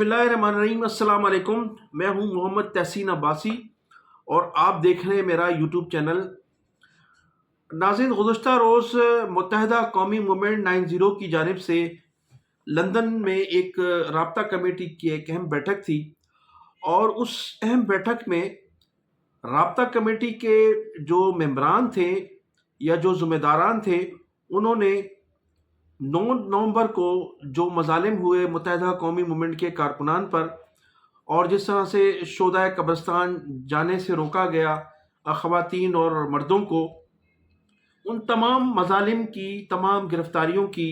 بسم اللہ الرحمن الرحیم۔ السلام علیکم، میں ہوں محمد تحسین عباسی اور آپ دیکھ رہے ہیں میرا یوٹیوب چینل۔ ناظرین، گزشتہ روز متحدہ قومی موومنٹ 90 کی جانب سے لندن میں ایک رابطہ کمیٹی کی ایک اہم بیٹھک تھی، اور اس اہم بیٹھک میں رابطہ کمیٹی کے جو ممبران تھے یا جو ذمہ داران تھے، انہوں نے 9 نومبر کو جو مظالم ہوئے متحدہ قومی موومنٹ کے کارکنان پر، اور جس طرح سے شہدائے قبرستان جانے سے روکا گیا خواتین اور مردوں کو، ان تمام مظالم کی، تمام گرفتاریوں کی،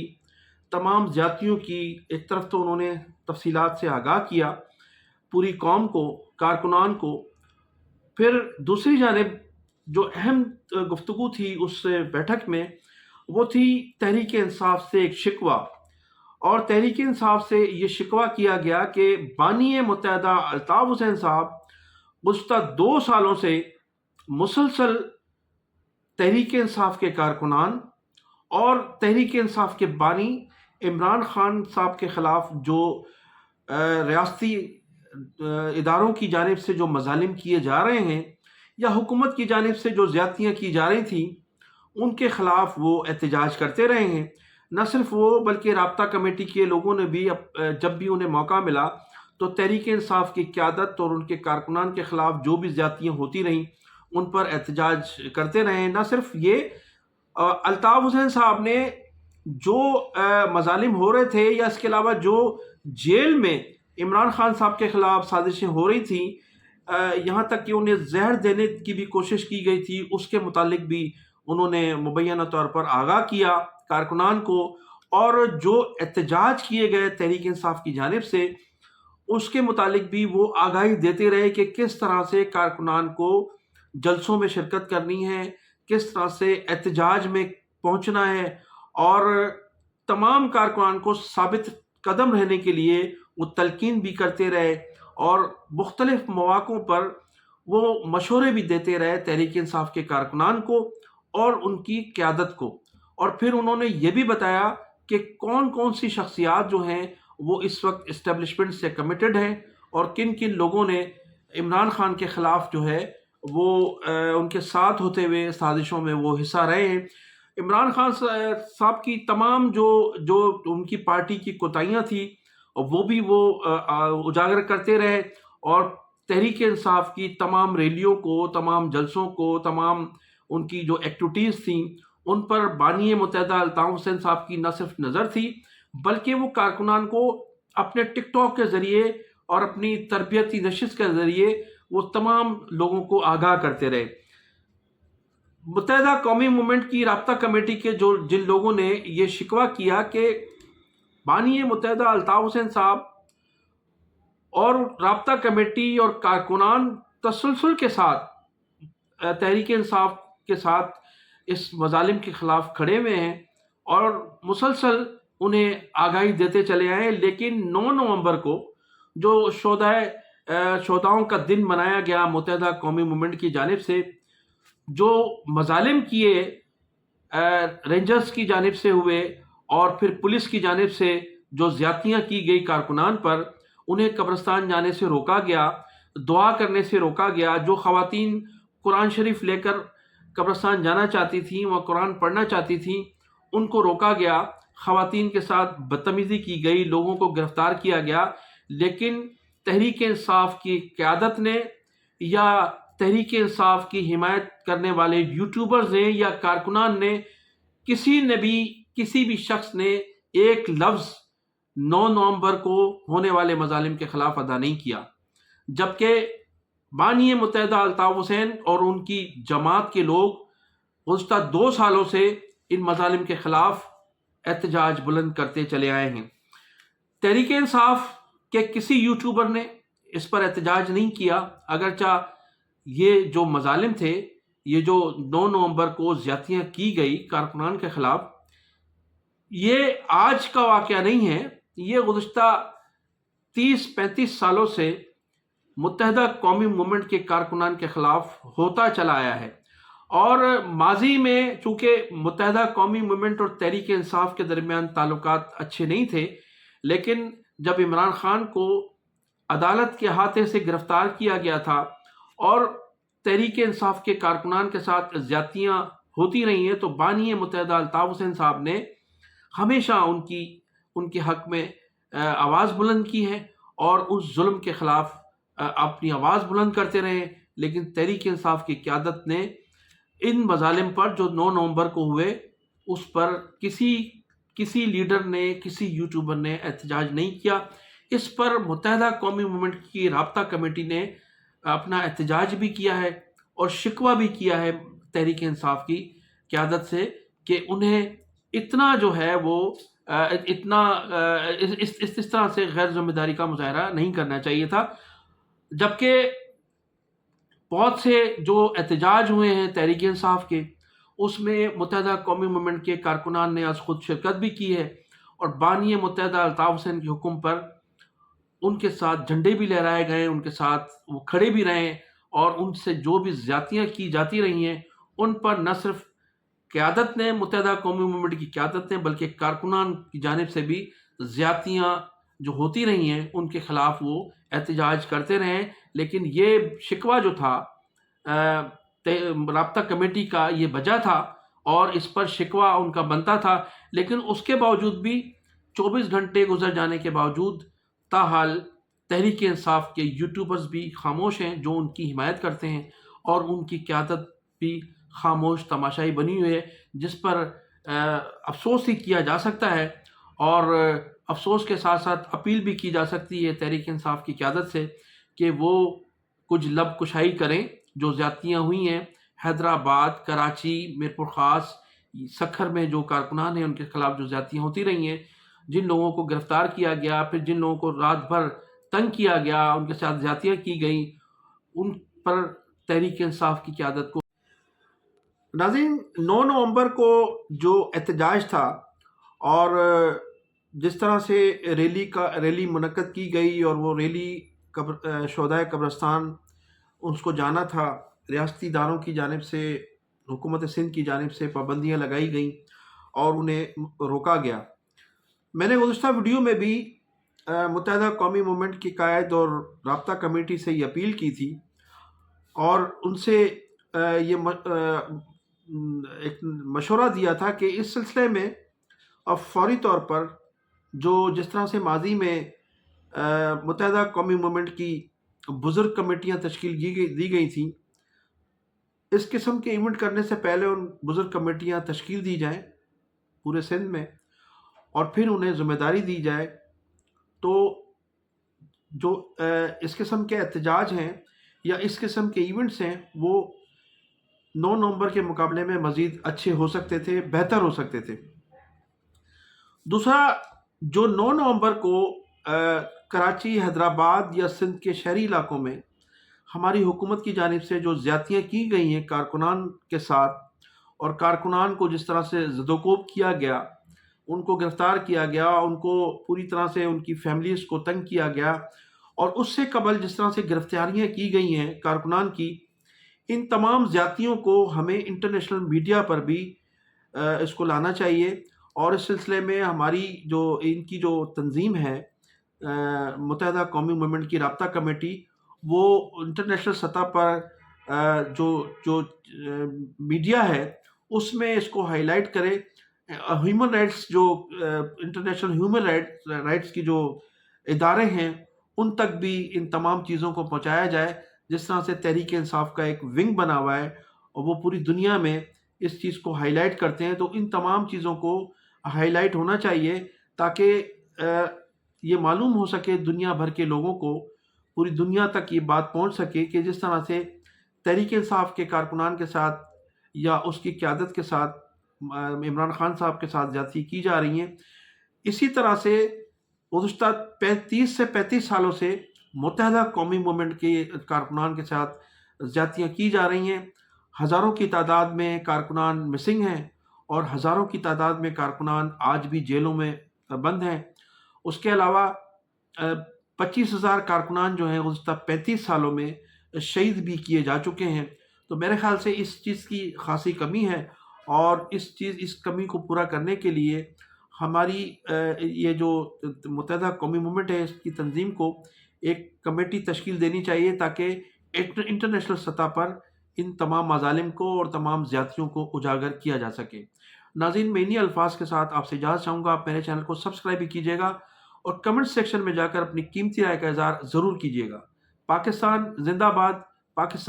تمام زیادتیوں کی ایک طرف تو انہوں نے تفصیلات سے آگاہ کیا پوری قوم کو، کارکنان کو۔ پھر دوسری جانب جو اہم گفتگو تھی اس بیٹھک میں، وہ تھی تحریک انصاف سے ایک شکوہ، اور تحریک انصاف سے یہ شکوہ کیا گیا کہ بانی متحدہ الطاف حسین صاحب گزشتہ 2 سالوں سے مسلسل تحریک انصاف کے کارکنان اور تحریک انصاف کے بانی عمران خان صاحب کے خلاف جو ریاستی اداروں کی جانب سے جو مظالم کیے جا رہے ہیں، یا حکومت کی جانب سے جو زیادتیاں کی جا رہی تھیں، ان کے خلاف وہ احتجاج کرتے رہے ہیں۔ نہ صرف وہ بلکہ رابطہ کمیٹی کے لوگوں نے بھی جب بھی انہیں موقع ملا تو تحریک انصاف کی قیادت اور ان کے کارکنان کے خلاف جو بھی زیادتیاں ہوتی رہیں ان پر احتجاج کرتے رہے ہیں۔ نہ صرف یہ، الطاف حسین صاحب نے جو مظالم ہو رہے تھے، یا اس کے علاوہ جو جیل میں عمران خان صاحب کے خلاف سازشیں ہو رہی تھیں، یہاں تک کہ انہیں زہر دینے کی بھی کوشش کی گئی تھی، اس کے متعلق بھی انہوں نے مبینہ طور پر آگاہ کیا کارکنان کو، اور جو احتجاج کیے گئے تحریک انصاف کی جانب سے اس کے متعلق بھی وہ آگاہی دیتے رہے کہ کس طرح سے کارکنان کو جلسوں میں شرکت کرنی ہے، کس طرح سے احتجاج میں پہنچنا ہے، اور تمام کارکنان کو ثابت قدم رہنے کے لیے وہ تلقین بھی کرتے رہے، اور مختلف مواقعوں پر وہ مشورے بھی دیتے رہے تحریک انصاف کے کارکنان کو اور ان کی قیادت کو۔ اور پھر انہوں نے یہ بھی بتایا کہ کون کون سی شخصیات جو ہیں وہ اس وقت اسٹیبلشمنٹ سے کمیٹڈ ہیں، اور کن کن لوگوں نے عمران خان کے خلاف جو ہے وہ ان کے ساتھ ہوتے ہوئے سازشوں میں وہ حصہ رہے ہیں۔ عمران خان صاحب کی تمام جو ان کی پارٹی کی کوتاہیاں تھیں وہ بھی وہ اجاگر کرتے رہے، اور تحریک انصاف کی تمام ریلیوں کو، تمام جلسوں کو، تمام ان کی جو ایکٹیویٹیز تھیں ان پر بانی متحدہ الطاف حسین صاحب کی نہ صرف نظر تھی، بلکہ وہ کارکنان کو اپنے ٹک ٹاک کے ذریعے اور اپنی تربیتی نشست کے ذریعے وہ تمام لوگوں کو آگاہ کرتے رہے۔ متحدہ قومی موومنٹ کی رابطہ کمیٹی کے جن لوگوں نے یہ شکوہ کیا کہ بانی متحدہ الطاف حسین صاحب اور رابطہ کمیٹی اور کارکنان تسلسل کے ساتھ تحریک انصاف کے ساتھ اس مظالم کے خلاف کھڑے ہوئے ہیں اور مسلسل انہیں آگاہی دیتے چلے آئے، لیکن 9 نومبر کو جو شہداؤں کا دن منایا گیا متحدہ قومی موومنٹ کی جانب سے، جو مظالم کیے رینجرز کی جانب سے ہوئے اور پھر پولیس کی جانب سے جو زیادتیاں کی گئی کارکنان پر، انہیں قبرستان جانے سے روکا گیا، دعا کرنے سے روکا گیا۔ جو خواتین قرآن شریف لے کر قبرستان جانا چاہتی تھیں، وہ قرآن پڑھنا چاہتی تھیں، ان کو روکا گیا، خواتین کے ساتھ بدتمیزی کی گئی، لوگوں کو گرفتار کیا گیا، لیکن تحریک انصاف کی قیادت نے یا تحریک انصاف کی حمایت کرنے والے یوٹیوبرز نے یا کارکنان نے، کسی بھی شخص نے ایک لفظ 9 نومبر کو ہونے والے مظالم کے خلاف ادا نہیں کیا، جبکہ بانی متحدہ الطاف حسین اور ان کی جماعت کے لوگ گزشتہ 2 سالوں سے ان مظالم کے خلاف احتجاج بلند کرتے چلے آئے ہیں۔ تحریک انصاف کے کسی یوٹیوبر نے اس پر احتجاج نہیں کیا، اگرچہ یہ جو مظالم تھے، یہ جو 9 نومبر کو زیادتیاں کی گئی کارکنان کے خلاف، یہ آج کا واقعہ نہیں ہے، یہ گزشتہ 30-35 سالوں سے متحدہ قومی موومنٹ کے کارکنان کے خلاف ہوتا چلا آیا ہے۔ اور ماضی میں چونکہ متحدہ قومی موومنٹ اور تحریک انصاف کے درمیان تعلقات اچھے نہیں تھے، لیکن جب عمران خان کو عدالت کے احاطے سے گرفتار کیا گیا تھا اور تحریک انصاف کے کارکنان کے ساتھ زیادتیاں ہوتی رہی ہیں، تو بانی متحدہ الطاف حسین صاحب نے ہمیشہ ان کے حق میں آواز بلند کی ہے اور اس ظلم کے خلاف اپنی آواز بلند کرتے رہے. لیکن تحریک انصاف کی قیادت نے ان مظالم پر جو 9 نومبر کو ہوئے اس پر کسی لیڈر نے، کسی یوٹیوبر نے احتجاج نہیں کیا. اس پر متحدہ قومی موومنٹ کی رابطہ کمیٹی نے اپنا احتجاج بھی کیا ہے اور شکوہ بھی کیا ہے تحریک انصاف کی قیادت سے کہ انہیں اتنا جو ہے وہ اتنا اس طرح سے غیر ذمہ داری کا مظاہرہ نہیں کرنا چاہیے تھا. جبکہ بہت سے جو احتجاج ہوئے ہیں تحریک انصاف کے، اس میں متحدہ قومی موومنٹ کے کارکنان نے از خود شرکت بھی کی ہے اور بانی متحدہ الطاف حسین کے حکم پر ان کے ساتھ جھنڈے بھی لہرائے گئے، ان کے ساتھ وہ کھڑے بھی رہے اور ان سے جو بھی زیادتیاں کی جاتی رہی ہیں ان پر نہ صرف قیادت نے، متحدہ قومی موومنٹ کی قیادت نے، بلکہ کارکنان کی جانب سے بھی زیادتیاں جو ہوتی رہی ہیں ان کے خلاف وہ احتجاج کرتے رہے. لیکن یہ شکوہ جو تھا رابطہ کمیٹی کا یہ وجہ تھا اور اس پر شکوہ ان کا بنتا تھا، لیکن اس کے باوجود بھی 24 گھنٹے گزر جانے کے باوجود تاحال تحریک انصاف کے یوٹیوبرز بھی خاموش ہیں جو ان کی حمایت کرتے ہیں اور ان کی قیادت بھی خاموش تماشائی بنی ہوئی ہے، جس پر افسوس ہی کیا جا سکتا ہے اور افسوس کے ساتھ ساتھ اپیل بھی کی جا سکتی ہے تحریک انصاف کی قیادت سے کہ وہ کچھ لب کشائی کریں. جو زیادتیاں ہوئی ہیں حیدرآباد، کراچی، میرپور خاص، سکھر میں جو کارکنان ہیں ان کے خلاف جو زیادتیاں ہوتی رہی ہیں، جن لوگوں کو گرفتار کیا گیا، پھر جن لوگوں کو رات بھر تنگ کیا گیا، ان کے ساتھ زیادتیاں کی گئیں، ان پر تحریک انصاف کی قیادت کو. ناظرین، 9 نومبر کو جو احتجاج تھا اور جس طرح سے ریلی منعقد کی گئی اور وہ ریلی شہدائے قبرستان اس کو جانا تھا، ریاستی اداروں کی جانب سے، حکومت سندھ کی جانب سے پابندیاں لگائی گئیں اور انہیں روکا گیا. میں نے گزشتہ ویڈیو میں بھی متحدہ قومی موومنٹ کی قائد اور رابطہ کمیٹی سے یہ اپیل کی تھی اور ان سے یہ ایک مشورہ دیا تھا کہ اس سلسلے میں اب فوری طور پر جس طرح سے ماضی میں متحدہ قومی موومنٹ کی بزرگ کمیٹیاں تشکیل دی گئی تھیں، اس قسم کے ایونٹ کرنے سے پہلے ان بزرگ کمیٹیاں تشکیل دی جائیں پورے سندھ میں اور پھر انہیں ذمہ داری دی جائے. تو جو اس قسم کے احتجاج ہیں یا اس قسم کے ایونٹس ہیں وہ 9 نومبر کے مقابلے میں مزید اچھے ہو سکتے تھے، بہتر ہو سکتے تھے. دوسرا، جو 9 نومبر کو کراچی، حیدرآباد یا سندھ کے شہری علاقوں میں ہماری حکومت کی جانب سے جو زیادتیاں کی گئی ہیں کارکنان کے ساتھ اور کارکنان کو جس طرح سے زدوکوب کیا گیا، ان کو گرفتار کیا گیا، ان کو پوری طرح سے ان کی فیملیز کو تنگ کیا گیا اور اس سے قبل جس طرح سے گرفتاریاں کی گئی ہیں کارکنان کی، ان تمام زیادتیوں کو ہمیں انٹرنیشنل میڈیا پر بھی اس کو لانا چاہیے. اور اس سلسلے میں ہماری ان کی جو تنظیم ہے متحدہ قومی موومنٹ کی رابطہ کمیٹی، وہ انٹرنیشنل سطح پر جو میڈیا ہے اس میں اس کو ہائی لائٹ کرے. ہیومن رائٹس جو انٹرنیشنل ہیومن رائٹس کی جو ادارے ہیں ان تک بھی ان تمام چیزوں کو پہنچایا جائے. جس طرح سے تحریک انصاف کا ایک ونگ بنا ہوا ہے اور وہ پوری دنیا میں اس چیز کو ہائی لائٹ کرتے ہیں، تو ان تمام چیزوں کو ہائی لائٹ ہونا چاہیے تاکہ یہ معلوم ہو سکے دنیا بھر کے لوگوں کو، پوری دنیا تک یہ بات پہنچ سکے کہ جس طرح سے تحریک انصاف کے کارکنان کے ساتھ یا اس کی قیادت کے ساتھ عمران خان صاحب کے ساتھ زیادتی کی جا رہی ہیں. اسی طرح سے گزشتہ 30 سے 35 سالوں سے متحدہ قومی موومنٹ کے کارکنان کے ساتھ زیادتیاں کی جا رہی ہیں. ہزاروں کی تعداد میں کارکنان مسنگ ہیں اور ہزاروں کی تعداد میں کارکنان آج بھی جیلوں میں بند ہیں. اس کے علاوہ 25,000 کارکنان جو ہیں گزشتہ 35 سالوں میں شہید بھی کیے جا چکے ہیں. تو میرے خیال سے اس چیز کی خاصی کمی ہے اور اس کمی کو پورا کرنے کے لیے ہماری یہ جو متحدہ قومی موومنٹ ہے اس کی تنظیم کو ایک کمیٹی تشکیل دینی چاہیے تاکہ انٹرنیشنل سطح پر ان تمام مظالم کو اور تمام زیادتیوں کو اجاگر کیا جا سکے۔ ناظرین، میں انہی الفاظ کے ساتھ آپ سے اجازت چاہوں گا۔ آپ میرے چینل کو سبسکرائب بھی کیجیے گا اور کمنٹ سیکشن میں جا کر اپنی قیمتی رائے کا اظہار ضرور کیجیے گا۔ پاکستان زندہ باد، پاکستان